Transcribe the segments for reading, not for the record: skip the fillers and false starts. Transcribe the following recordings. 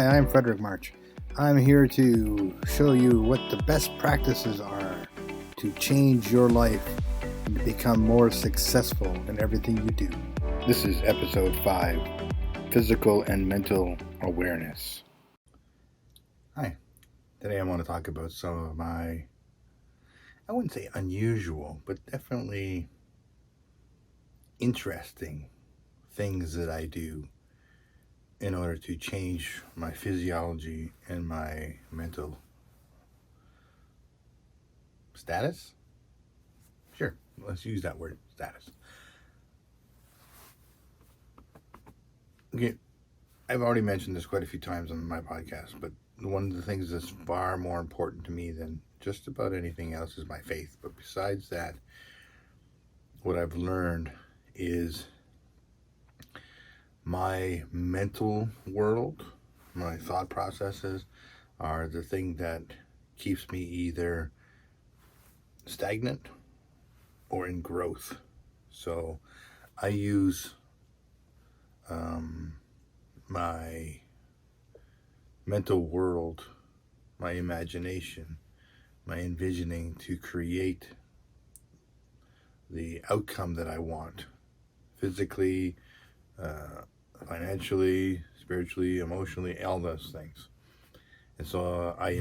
I'm Frederick March. I'm here to show you what the best practices are to change your life and to become more successful in everything you do. This is episode 5, Physical and Mental Awareness. Hi, today I want to talk about some of my, I wouldn't say unusual, but definitely interesting things that I do in order to change my physiology and my mental status? Sure, let's use that word, status. Okay, I've already mentioned this quite a few times on my podcast, but one of the things that's far more important to me than just about anything else is my faith. But besides that, what I've learned is my mental world, my thought processes are the thing that keeps me either stagnant or in growth. So I use my mental world, my imagination, my envisioning to create the outcome that I want, physically, financially, spiritually, emotionally, all those things. And so I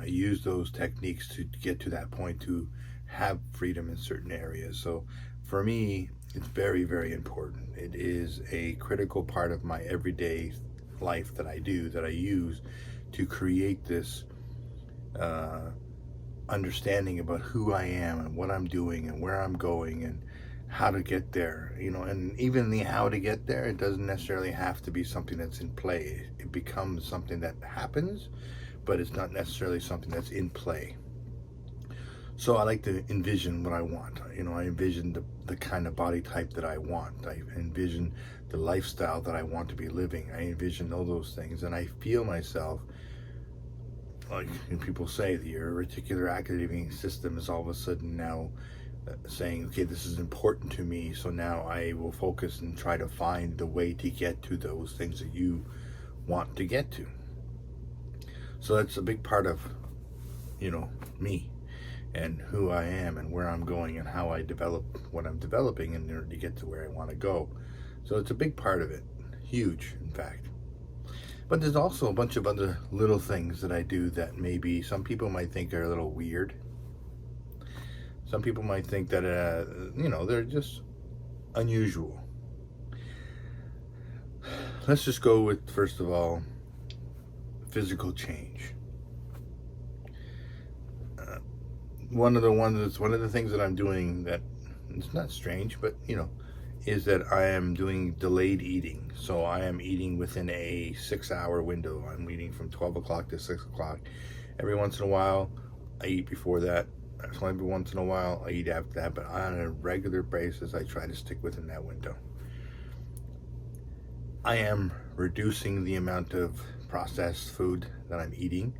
use those techniques to get to that point, to have freedom in certain areas. So for me, it's very, very important. It is a critical part of my everyday life that I use to create this understanding about who I am and what I'm doing and where I'm going and how to get there, and even the how to get there, it doesn't necessarily have to be something that's in play. It becomes something that happens, but it's not necessarily something that's in play. So I like to envision what I want. I envision the kind of body type that I want. I envision the lifestyle that I want to be living. I envision all those things, and I feel myself, like people say, your reticular activating system is all of a sudden now saying, okay, this is important to me, so now I will focus and try to find the way to get to those things that you want to get to. So that's a big part of, me and who I am and where I'm going and how I develop what I'm developing in order to get to where I want to go. So it's a big part of it, huge, in fact. But there's also a bunch of other little things that I do that maybe some people might think are a little weird. Some people might think that, they're just unusual. Let's just go with, first of all, physical change. One of the things that I'm doing that it's not strange, but is that I am doing delayed eating. So I am eating within a 6-hour window. I'm eating from 12 o'clock to 6 o'clock. Every once in a while, I eat before that. Every once in a while, I eat after that. But on a regular basis, I try to stick within that window. I am reducing the amount of processed food that I'm eating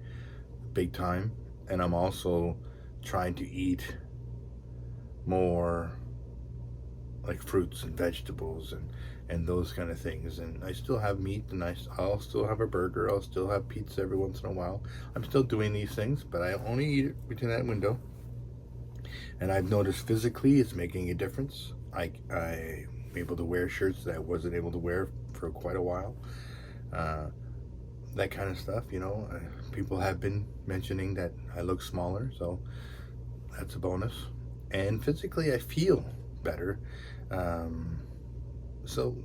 big time. And I'm also trying to eat more like fruits and vegetables and those kind of things. And I still have meat, and I'll still have a burger. I'll still have pizza every once in a while. I'm still doing these things, but I only eat it between that window. And I've noticed physically it's making a difference. I'm able to wear shirts that I wasn't able to wear for quite a while. That kind of stuff, people have been mentioning that I look smaller, so that's a bonus. And physically I feel better. So,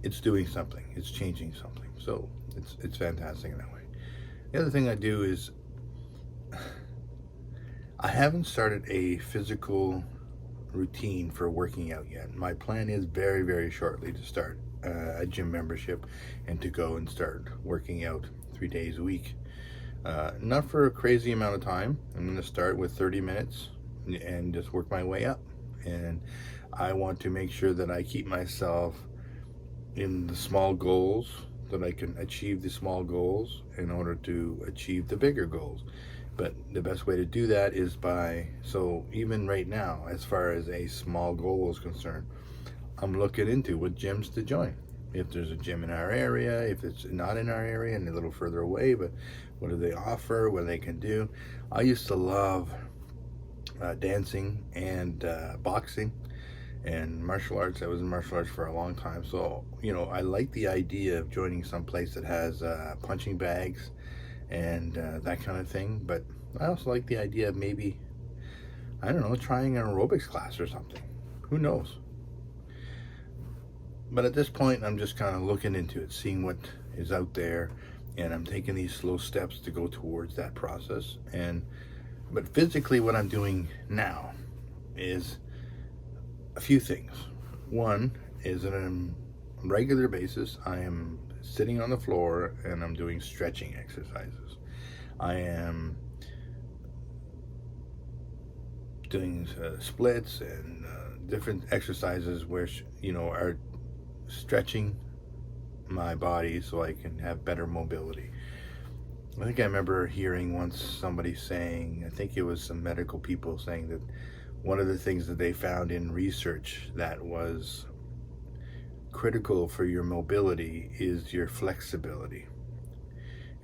it's doing something. It's changing something. So it's fantastic in that way. The other thing I do is I haven't started a physical routine for working out yet. My plan is very, very shortly to start a gym membership and to go and start working out 3 days a week. Not for a crazy amount of time. I'm going to start with 30 minutes and just work my way up. And I want to make sure that I keep myself in the small goals, that I can achieve the small goals in order to achieve the bigger goals. But the best way to do that is so even right now, as far as a small goal is concerned, I'm looking into what gyms to join. if there's a gym in our area, if it's not in our area and a little further away, but what do they offer, what they can do. I used to love dancing and boxing and martial arts. I was in martial arts for a long time, so I like the idea of joining some place that has punching bags and that kind of thing. But I also like the idea of maybe, I don't know, trying an aerobics class or something. Who knows? But at this point, I'm just kind of looking into it, seeing what is out there, and I'm taking these slow steps to go towards that process. But physically, what I'm doing now is a few things. One is on a regular basis, I am sitting on the floor and I'm doing stretching exercises. I am doing splits and different exercises where are stretching my body so I can have better mobility. I think I remember hearing once somebody saying, I think it was some medical people saying that one of the things that they found in research that was critical for your mobility is your flexibility.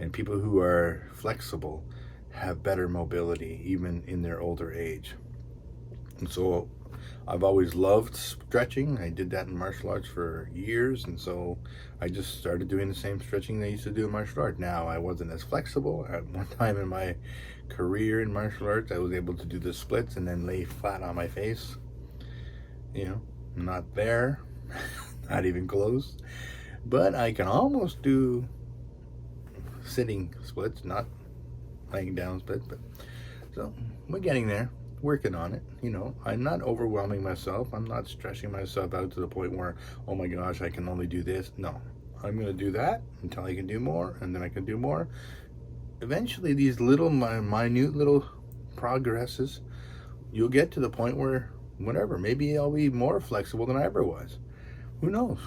And people who are flexible have better mobility even in their older age. And so I've always loved stretching. I did that in martial arts for years, and so I just started doing the same stretching they used to do in martial arts. Now, I wasn't as flexible. At one time in my career in martial arts, I was able to do the splits and then lay flat on my face. Not there, not even close. But I can almost do sitting splits, not laying down splits. But so we're getting there. Working on it. I'm not overwhelming myself. I'm not stressing myself out to the point where, oh my gosh, I can only do this. No, I'm going to do that until I can do more, and then I can do more. Eventually, these little minute little progresses, you'll get to the point where whatever, maybe I'll be more flexible than I ever was. Who knows?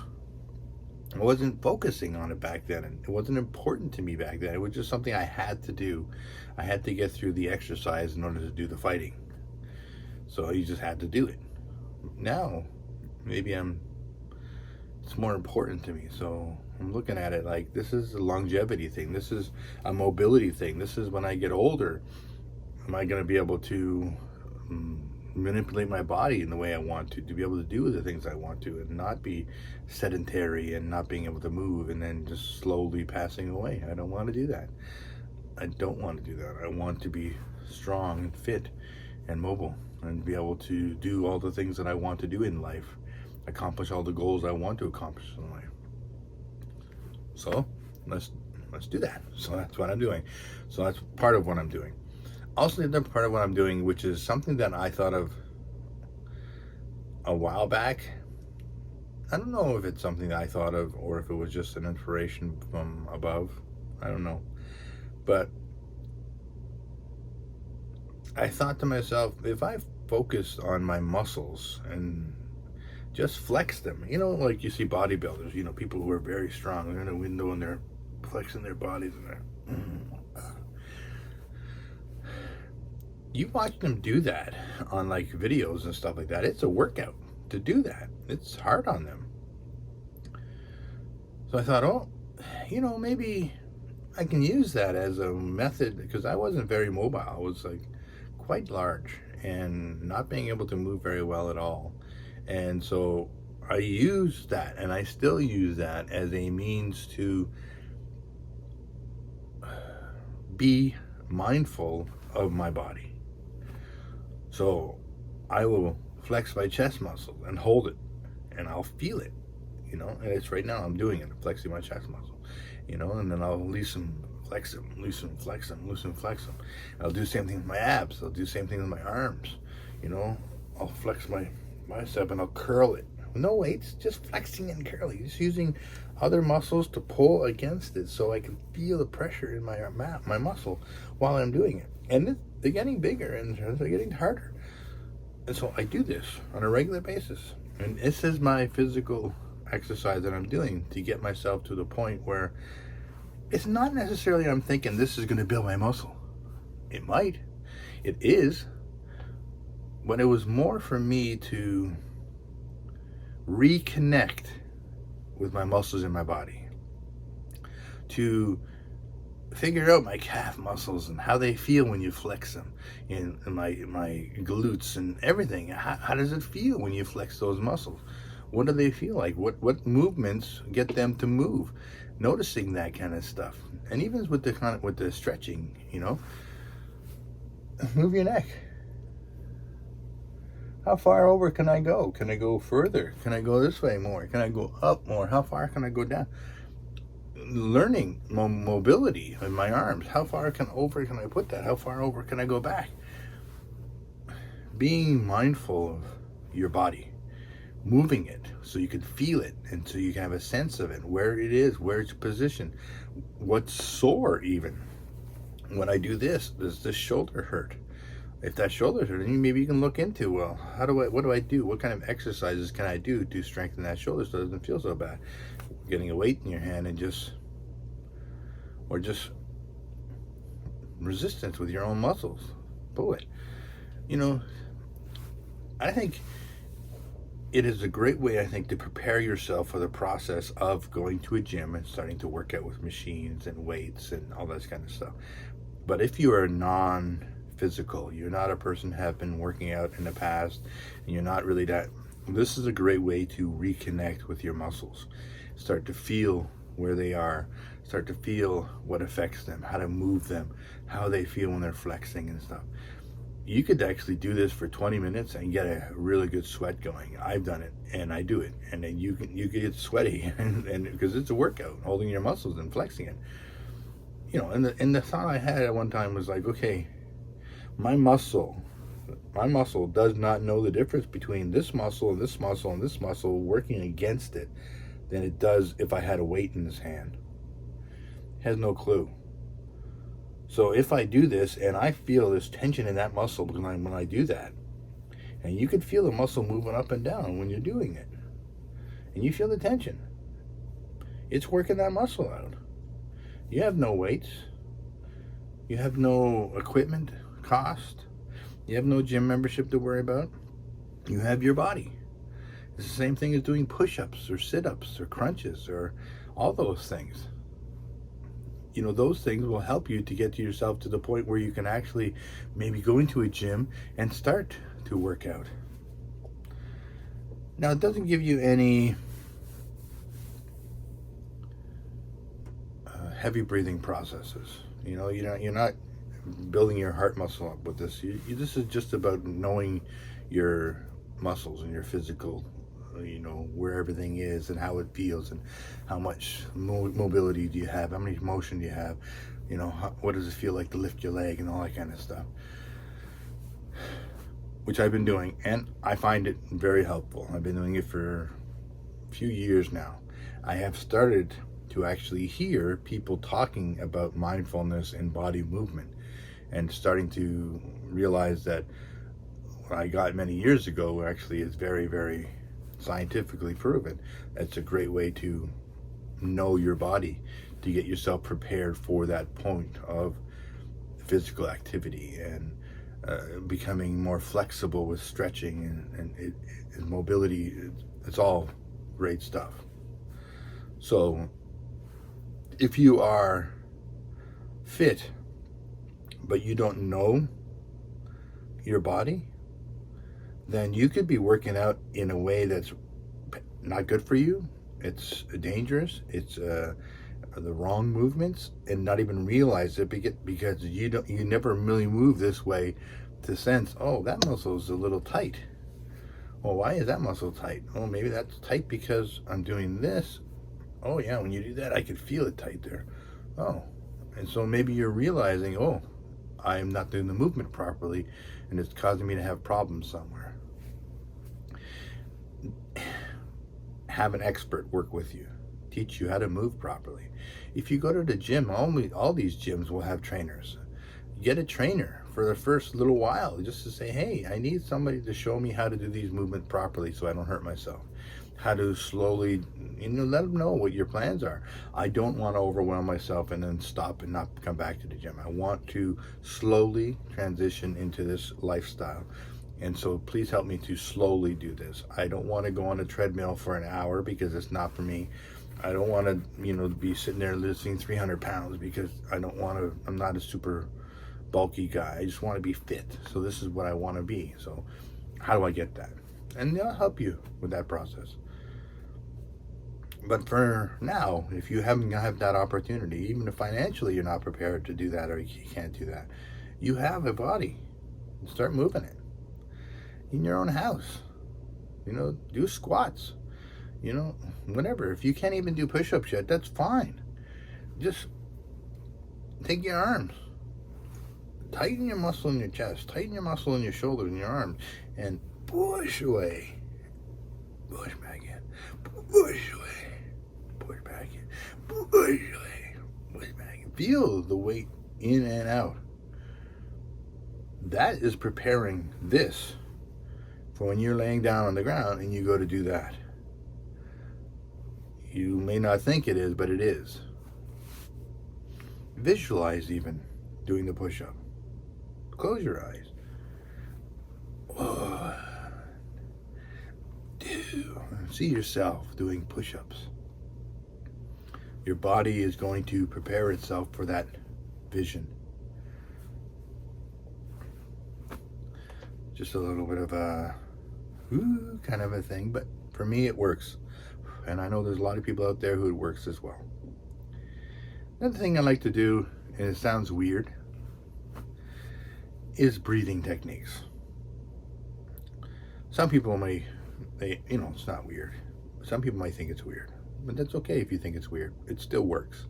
I wasn't focusing on it back then, and it wasn't important to me back then. It was just something I had to do. I had to get through the exercise in order to do the fighting. So you just had to do it. Now, maybe it's more important to me. So I'm looking at it like this is a longevity thing. This is a mobility thing. This is when I get older, am I going to be able to manipulate my body in the way I want to be able to do the things I want to, and not be sedentary and not being able to move and then just slowly passing away. I don't want to do that. I don't want to do that. I want to be strong and fit and mobile and be able to do all the things that I want to do in life, accomplish all the goals I want to accomplish in life. So let's do that. So that's what I'm doing. So that's part of what I'm doing. Also, the other part of what I'm doing, which is something that I thought of a while back. I don't know if it's something that I thought of or if it was just an inspiration from above. I don't know. But I thought to myself, if I focused on my muscles and just flex them, like you see bodybuilders, people who are very strong, they're in a window and they're flexing their bodies and they're... You watch them do that on like videos and stuff like that. It's a workout to do that. It's hard on them. So I thought, maybe I can use that as a method, because I wasn't very mobile. I was like quite large and not being able to move very well at all. And so I used that, and I still use that as a means to be mindful of my body. So I will flex my chest muscle and hold it, and I'll feel it, and it's right now I'm doing it, flexing my chest muscle, and then I'll loosen, flex them, loosen, flex them, loosen, flex them. I'll do the same thing with my abs. I'll do the same thing with my arms. I'll flex my bicep and I'll curl it. No weights, just flexing and curling, just using other muscles to pull against it so I can feel the pressure in my muscle while I'm doing it. And they're getting bigger and they're getting harder. And so I do this on a regular basis. And this is my physical exercise that I'm doing to get myself to the point where it's not necessarily I'm thinking this is going to build my muscle. It might. It is. But it was more for me to reconnect with my muscles in my body, to figure out my calf muscles and how they feel when you flex them, and my glutes and everything. How does it feel when you flex those muscles? What do they feel like? What movements get them to move? Noticing that kind of stuff. And even with the stretching, move your neck. How far over can I go? Can I go further? Can I go this way more? Can I go up more? How far can I go down? Learning mobility in my arms. How far can I put that? How far over can I go back? Being mindful of your body, moving it so you can feel it, and so you can have a sense of it, where it is, where it's positioned, what's sore. Even when I do this, does this shoulder hurt? If that shoulder's hurting, maybe you can look into, well, what do I do? What kind of exercises can I do to strengthen that shoulder so it doesn't feel so bad? Getting a weight in your hand and just resistance with your own muscles. Pull it. I think it is a great way, to prepare yourself for the process of going to a gym and starting to work out with machines and weights and all that kind of stuff. But if you are non-physical, you're not a person who have been working out in the past, and you're not really that, this is a great way to reconnect with your muscles. Start to feel where they are, start to feel what affects them, how to move them, how they feel when they're flexing and stuff. You could actually do this for 20 minutes and get a really good sweat going. I've done it, and I do it, and then you could get sweaty, and because it's a workout, holding your muscles and flexing it. And the thought I had at one time was like, okay, my muscle does not know the difference between this muscle and this muscle and this muscle working against it than it does if I had a weight in his hand. It has no clue. So if I do this and I feel this tension in that muscle when I do that, and you can feel the muscle moving up and down when you're doing it, and you feel the tension, it's working that muscle out. You have no weights, you have no equipment cost, you have no gym membership to worry about. You have your body. It's the same thing as doing push-ups or sit-ups or crunches or all those things. Those things will help you to get to yourself to the point where you can actually maybe go into a gym and start to work out. Now, it doesn't give you any heavy breathing processes. You're not building your heart muscle up with this. This is just about knowing your muscles and your physical, where everything is and how it feels and how much mobility do you have, how much motion do you have, what does it feel like to lift your leg and all that kind of stuff, which I've been doing, and I find it very helpful. I've been doing it for a few years now. I have started to actually hear people talking about mindfulness and body movement, and starting to realize that what I got many years ago actually is very, very scientifically proven. That's a great way to know your body, to get yourself prepared for that point of physical activity and becoming more flexible with stretching and mobility. It's all great stuff. So if you are fit but you don't know your body, then you could be working out in a way that's not good for you. It's dangerous. It's the wrong movements, and not even realize it because you never really move this way to sense, oh, that muscle is a little tight. Well, why is that muscle tight? Oh, maybe that's tight because I'm doing this. Oh yeah, when you do that, I can feel it tight there. Oh, and so maybe you're realizing, oh, I'm not doing the movement properly, and it's causing me to have problems somewhere. Have an expert work with you, teach you how to move properly. If you go to the gym, all these gyms will have trainers. Get a trainer for the first little while, just to say, hey, I need somebody to show me how to do these movements properly so I don't hurt myself. How to slowly, let them know what your plans are. I don't want to overwhelm myself and then stop and not come back to the gym. I want to slowly transition into this lifestyle And so please help me to slowly do this. I don't want to go on a treadmill for an hour because it's not for me. I don't want to, be sitting there lifting 300 pounds because I'm not a super bulky guy. I just want to be fit. So this is what I want to be. So how do I get that? And they'll help you with that process. But for now, if you haven't had that opportunity, even if financially you're not prepared to do that or you can't do that, you have a body. Start moving it in your own house. Do squats. Whatever. If you can't even do push-ups yet, that's fine. Just take your arms, tighten your muscle in your chest, tighten your muscle in your shoulders and your arms, and push away. Push back in. Push away. Push back in. Push away. Push back in. Feel the weight in and out. That is preparing this for when you're laying down on the ground and you go to do that. You may not think it is, but it is. Visualize even doing the push-up. Close your eyes. 1, 2. See yourself doing push-ups. Your body is going to prepare itself for that vision. Just a little bit of a kind of a thing, but for me it works. And I know there's a lot of people out there who it works as well. Another thing I like to do, and it sounds weird, is breathing techniques. Some people it's not weird. Some people might think it's weird, but that's okay if you think it's weird. It still works.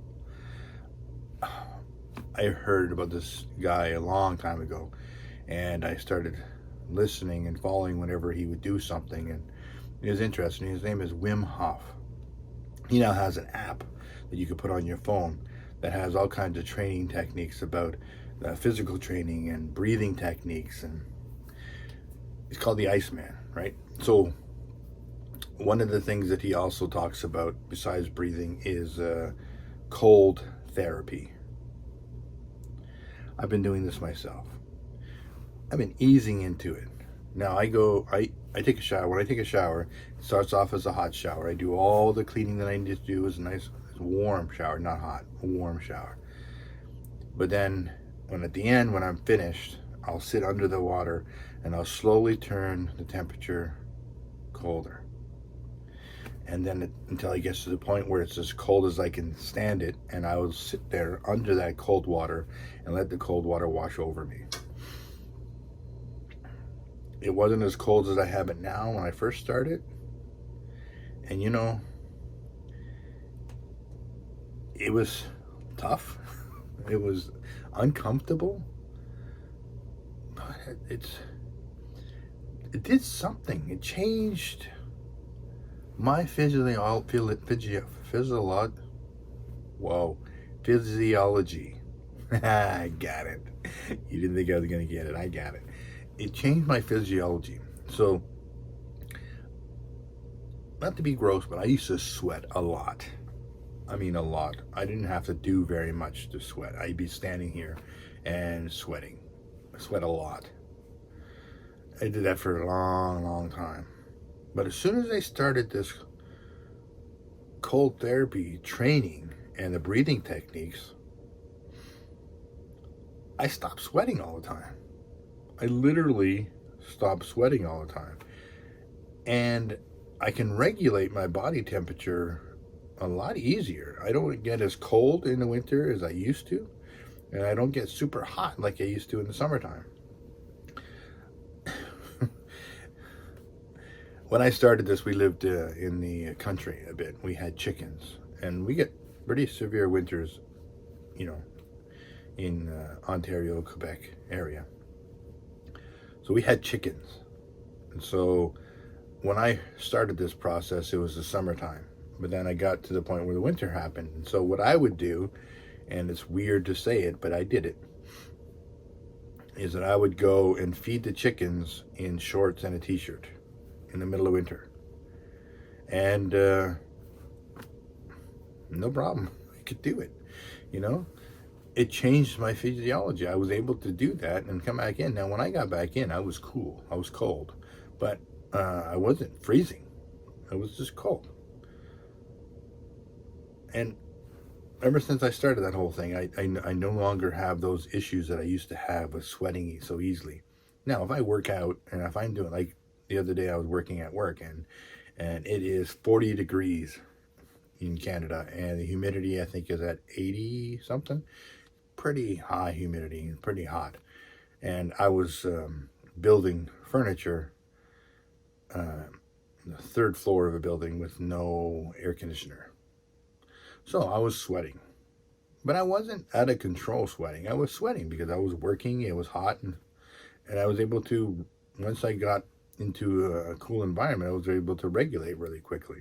I heard about this guy a long time ago, and I started listening and following whenever he would do something, and it was interesting. His name is Wim Hof. He now has an app that you can put on your phone that has all kinds of training techniques about physical training and breathing techniques, and it's called the Iceman, right? So one of the things that he also talks about besides breathing is cold therapy. I've been doing this myself. I've been easing into it. Now I take a shower. When I take a shower, it starts off as a hot shower. I do all the cleaning that I need to do. Is a nice warm shower, not hot, a warm shower. But then at the end, when I'm finished, I'll sit under the water and I'll slowly turn the temperature colder. And then until it gets to the point where it's as cold as I can stand it, and I will sit there under that cold water and let the cold water wash over me. It wasn't as cold as I have it now when I first started. And it was tough. It was uncomfortable. But it did something. It changed my physiology. I got it. You didn't think I was going to get it. I got it. It changed my physiology. So, not to be gross, but I used to sweat a lot. I mean, a lot. I didn't have to do very much to sweat. I'd be standing here and sweating. I sweat a lot. I did that for a long, long time. But as soon as I started this cold therapy training and the breathing techniques, I stopped sweating all the time. I literally stopped sweating all the time. And I can regulate my body temperature a lot easier. I don't get as cold in the winter as I used to. And I don't get super hot like I used to in the summertime. When I started this, we lived in the country a bit. We had chickens. And we get pretty severe winters, in Ontario, Quebec area. So we had chickens. And so when I started this process, it was the summertime. But then I got to the point where the winter happened. And so what I would do, and it's weird to say it, but I did it, is that I would go and feed the chickens in shorts and a t-shirt in the middle of winter. And no problem. I could do it, it changed my physiology. I was able to do that and come back in. Now, when I got back in, I was cool. I was cold, but I wasn't freezing. I was just cold. And ever since I started that whole thing, I no longer have those issues that I used to have with sweating so easily. Now, if I work out and if I'm doing, like the other day I was working at work, and it is 40 degrees in Canada, and the humidity I think is at 80 something. Pretty high humidity, pretty hot. And I was building furniture, the third floor of a building with no air conditioner. So I was sweating. But I wasn't out of control sweating. I was sweating because I was working, it was hot, and I was able to, once I got into a cool environment, I was able to regulate really quickly.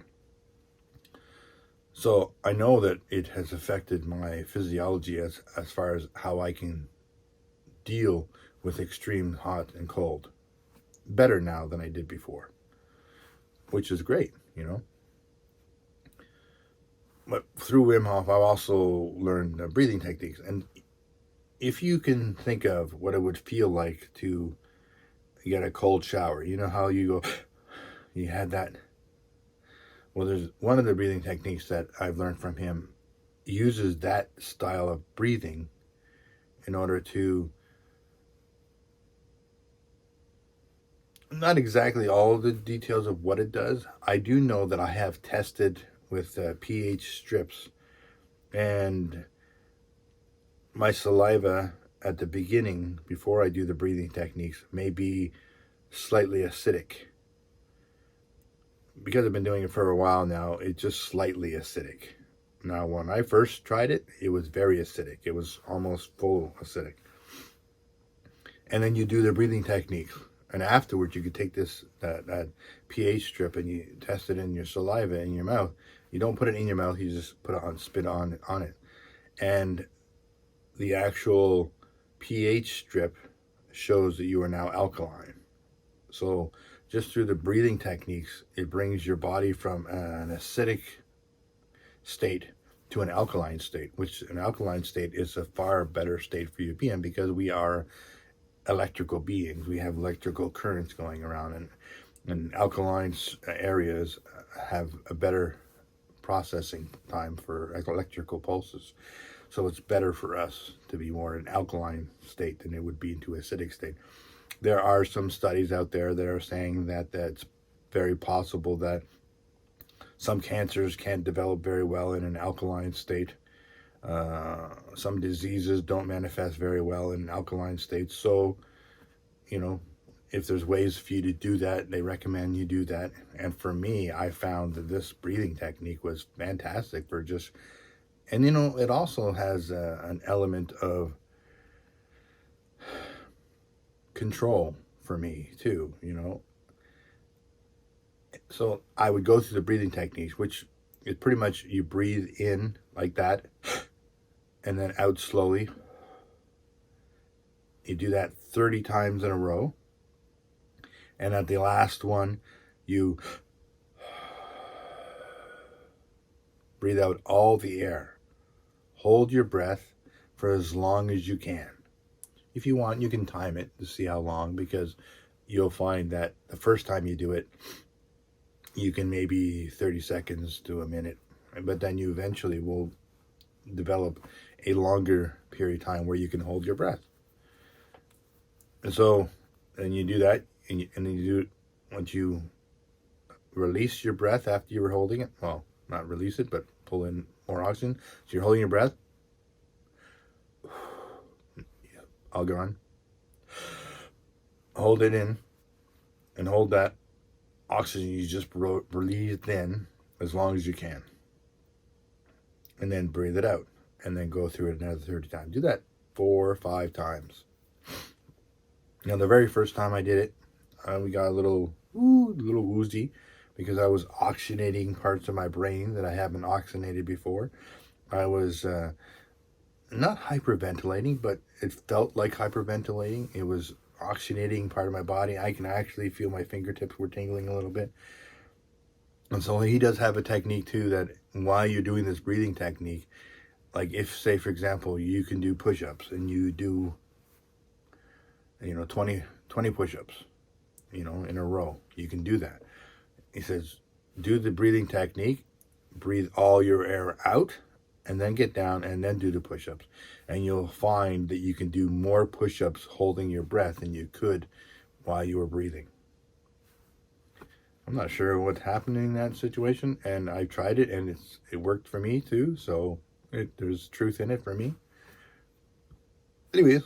So I know that it has affected my physiology as far as how I can deal with extreme hot and cold better now than I did before, which is great, you know. But through Wim Hof, I've also learned breathing techniques. And if you can think of what it would feel like to get a cold shower, you know how you go, you had that. Well, there's one of the breathing techniques that I've learned from him uses that style of breathing in order to, not exactly all the details of what it does. I do know that I have tested with pH strips, and my saliva at the beginning, before I do the breathing techniques, may be slightly acidic. Because I've been doing it for a while now, it's just slightly acidic. Now, when I first tried it, it was very acidic. It was almost full acidic. And then you do the breathing techniques. And afterwards, you could take that pH strip and you test it in your saliva in your mouth. You don't put it in your mouth, you just put it on, spit on it. And the actual pH strip shows that you are now alkaline. So just through the breathing techniques, it brings your body from an acidic state to an alkaline state, which an alkaline state is a far better state for you to be in, because we are electrical beings. We have electrical currents going around, and alkaline areas have a better processing time for electrical pulses. So it's better for us to be more in an alkaline state than it would be into acidic state. There are some studies out there that are saying that that's very possible that some cancers can't develop very well in an alkaline state. Some diseases don't manifest very well in an alkaline state. So, you know, if there's ways for you to do that, they recommend you do that. And for me, I found that this breathing technique was fantastic for just, and you know, it also has an element of control for me too, you know. So I would go through the breathing techniques, which is pretty much you breathe in like that and then out slowly. You do that 30 times in a row. And at the last one, you breathe out all the air. Hold your breath for as long as you can. If you want, you can time it to see how long, because you'll find that the first time you do it, you can maybe 30 seconds to a minute, but then you eventually will develop a longer period of time where you can hold your breath. And so, and you do that, and then you do it once you release your breath after you were holding it. Well, not release it, but pull in more oxygen. So you're holding your breath. All gone. Hold it in, and hold that oxygen you just breathed in as long as you can. And then breathe it out. And then go through it another 30 times. Do that 4 or 5 times. Now, the very first time I did it, we got a little woozy, because I was oxygenating parts of my brain that I haven't oxygenated before. I was not hyperventilating, but it felt like hyperventilating. It was oxygenating part of my body. I can actually feel my fingertips were tingling a little bit. And so he does have a technique too, that while you're doing this breathing technique, Like if, say, for example, you can do push-ups and you do, 20 push-ups, in a row. You can do that. He says, do the breathing technique, breathe all your air out, and then get down and then do the push-ups. And you'll find that you can do more push-ups holding your breath than you could while you were breathing. I'm not sure what's happening in that situation, and I tried it, and it worked for me too, so there's truth in it for me. Anyways,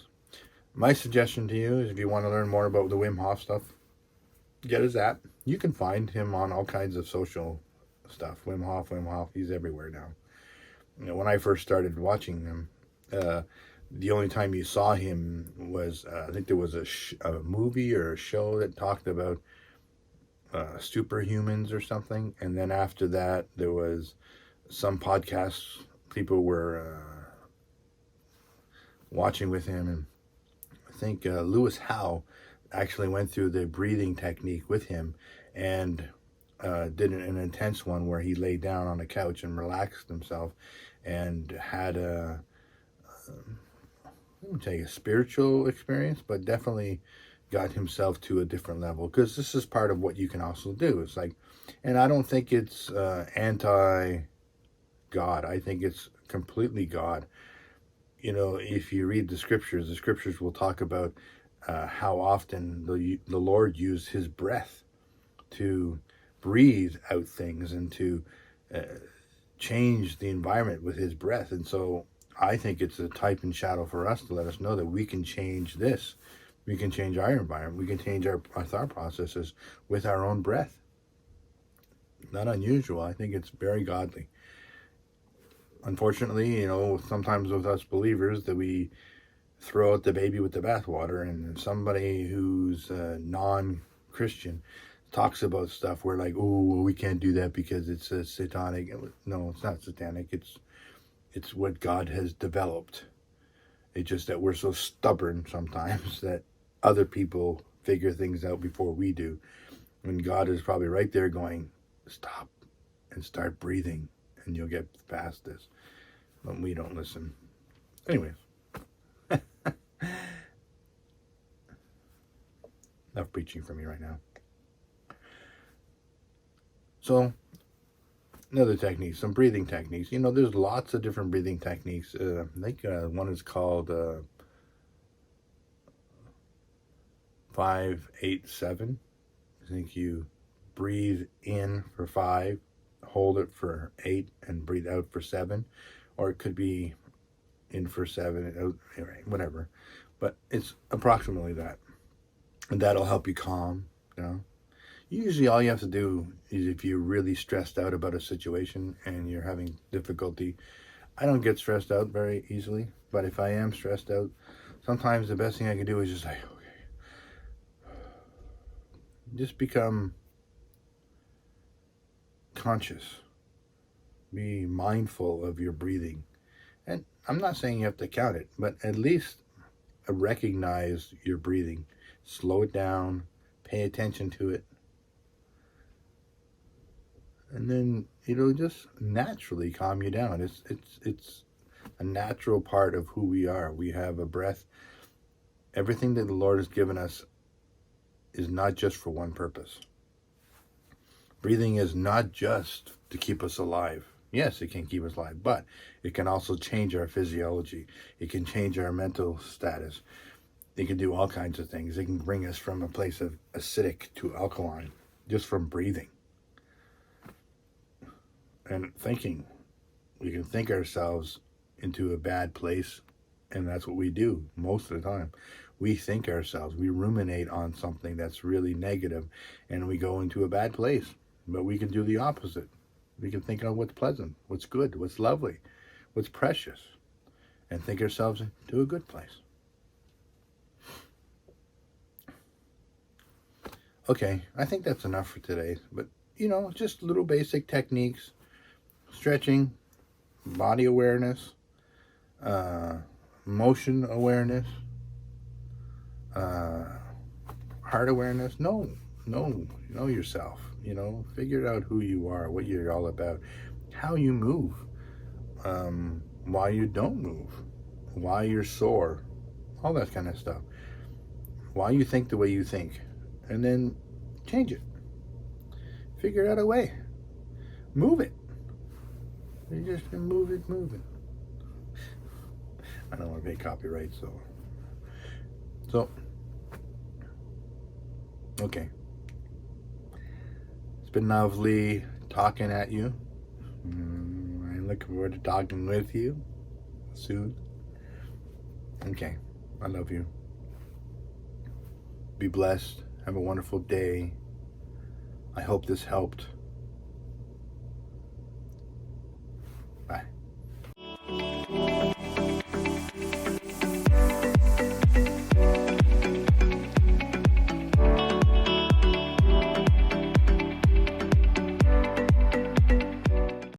my suggestion to you is if you want to learn more about the Wim Hof stuff, get his app. You can find him on all kinds of social stuff. Wim Hof, he's everywhere now. When I first started watching him, the only time you saw him was, I think there was a movie or a show that talked about superhumans or something, and then after that there was some podcasts people were watching with him, and I think Lewis Howe actually went through the breathing technique with him and did an intense one where he laid down on a couch and relaxed himself and had I wouldn't say a spiritual experience, but definitely got himself to a different level, because this is part of what you can also do. It's like, and I don't think it's anti-God. I think it's completely God. If you read the scriptures will talk about how often the Lord used his breath to breathe out things and to change the environment with his breath. And so I think it's a type and shadow for us to let us know that we can change this. We can change our environment. We can change our thought processes with our own breath. Not unusual. I think it's very godly. Unfortunately, sometimes with us believers that we throw out the baby with the bathwater, and somebody who's non-Christian talks about stuff where like, oh, well, we can't do that because it's satanic. No, it's not satanic. It's what God has developed. It's just that we're so stubborn sometimes that other people figure things out before we do. When God is probably right there going, stop and start breathing and you'll get past this. But we don't listen. Anyways. Enough preaching for me right now. So, another technique, some breathing techniques. There's lots of different breathing techniques. I think one is called 5-8-7. I think you breathe in for 5, hold it for 8, and breathe out for 7. Or it could be in for 7, and out, whatever. But it's approximately that. And that'll help you calm, Usually all you have to do is, if you're really stressed out about a situation and you're having difficulty, I don't get stressed out very easily, but if I am stressed out, sometimes the best thing I can do is just like, okay, just become conscious. Be mindful of your breathing. And I'm not saying you have to count it, but at least recognize your breathing. Slow it down, pay attention to it. And then it'll just naturally calm you down. It's a natural part of who we are. We have a breath. Everything that the Lord has given us is not just for one purpose. Breathing is not just to keep us alive. Yes, it can keep us alive, but it can also change our physiology. It can change our mental status. It can do all kinds of things. It can bring us from a place of acidic to alkaline just from breathing. And thinking. We can think ourselves into a bad place, and that's what we do most of the time. We think ourselves, we ruminate on something that's really negative, and we go into a bad place. But we can do the opposite. We can think of what's pleasant, what's good, what's lovely, what's precious, and think ourselves into a good place. Okay, I think that's enough for today. But, just little basic techniques. Stretching, body awareness, motion awareness, heart awareness. Know yourself. Figure out who you are, what you're all about, how you move. why you don't move, why you're sore, all that kind of stuff. Why you think the way you think, and then change it. Figure out a way. Move it. You just move it. I don't want to pay copyright, so okay. It's been lovely talking at you. I'm looking forward to talking with you soon. Okay, I love you. Be blessed. Have a wonderful day. I hope this helped. Bye.